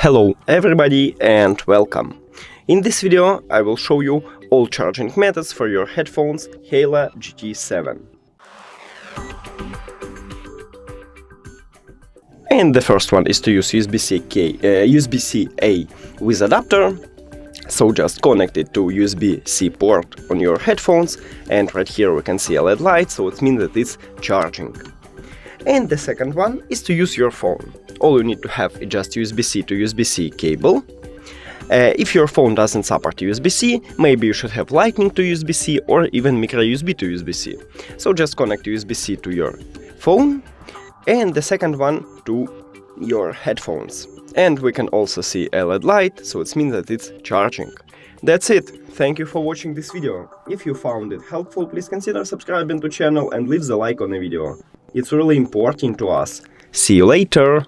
Hello everybody and welcome! In this video I will show you all charging methods for your headphones HAYLOU GT7. And the first one is to use USB-C-A with adapter. So just connect it to USB-C port on your headphones, and right here we can see a LED light, so it means that it's charging. And the second one is to use your phone. All you need to have is just USB-C to USB-C cable. If your phone doesn't support USB-C, maybe you should have Lightning to USB-C or even micro USB to USB-C. So just connect USB-C to your phone and the second one to your headphones. And we can also see a LED light, so it means that it's charging. That's it. Thank you for watching this video. If you found it helpful, please consider subscribing to the channel and leave the like on the video. It's really important to us. See you later!